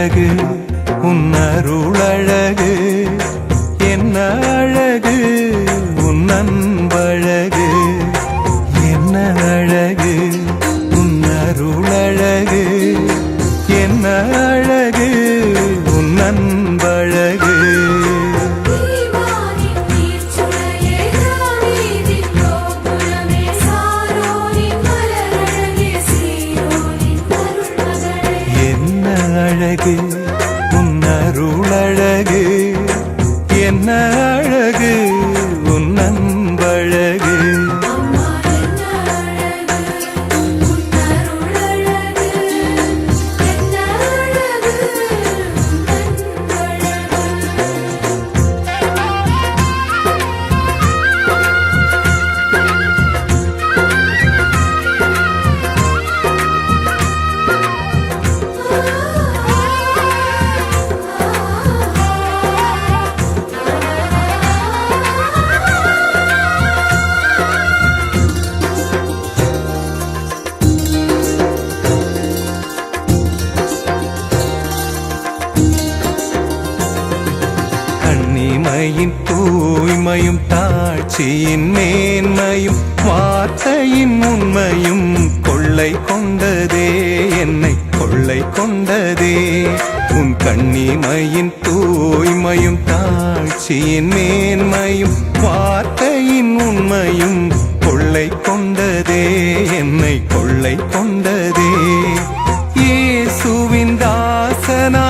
அழகு உன் அருளழகு, என்ன அழகு உன் அன்பழகு, என்ன அழகு உன் அருளழகு, என்ன அழகு உன் அன்பழகு. அழகு உன் அருளழகு, என்ன அழகு உன் அன்பழகு. கண்ணிமையின் தூய்மையும் தாட்சியின் மேன்மையும் வார்த்தையின் உண்மையும் கொள்ளை கொண்டதே, என்னை கொள்ளை கொண்டதே. உன் கண்ணிமையின் தூய்மையும் தாட்சியின் மேன்மையும் வார்த்தையின் உண்மையும் கொள்ளை கொண்டதே, என்னை கொள்ளை கொண்டதே. இயேசுவின் தாசனா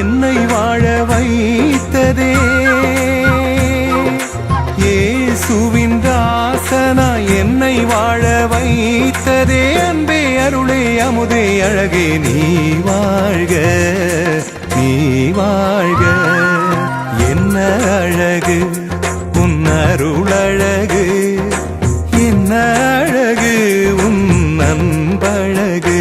என்னை வாழ வைத்ததே, இயேசுவின் தாசனா என்னை வாழ வைத்ததே. அன்பே அருளே அமுதே அழகே நீ வாழ்க, நீ வாழ்க. என்ன அழகு உன் அருளழகு, என்ன அழகு உன் அன்பழகு.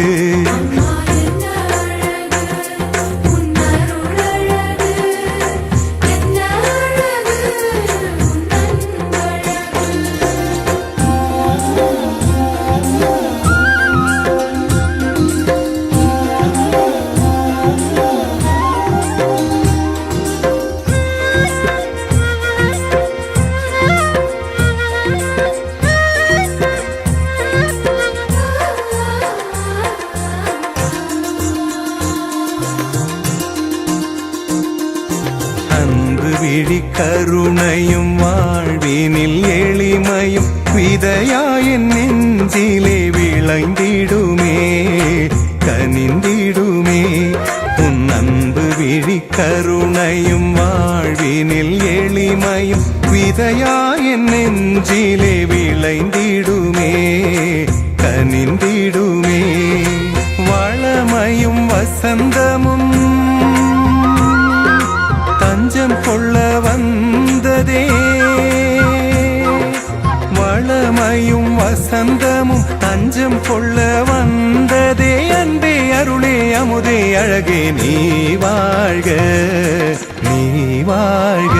விழி கருணையும் வாழ்வினில் எளிமையும் விதையாயின் நெஞ்சிலே விளைந்திடுமே, கனிந்திடுமே. உன் அன்பு விழி கருணையும் வாழ்வினில் எளிமையும் விதையாயின் நெஞ்சிலே விளைந்திடுமே, கனிந்திடுமே. வளமையும் வசந்தமும் தஞ்சம் கொள்ள வந்ததே, வளமையும் வசந்தமும் தஞ்சம் கொள்ள வந்ததே. அன்பே அருளே அமுதே அழகே நீ வாழ்க, நீ வாழ்க.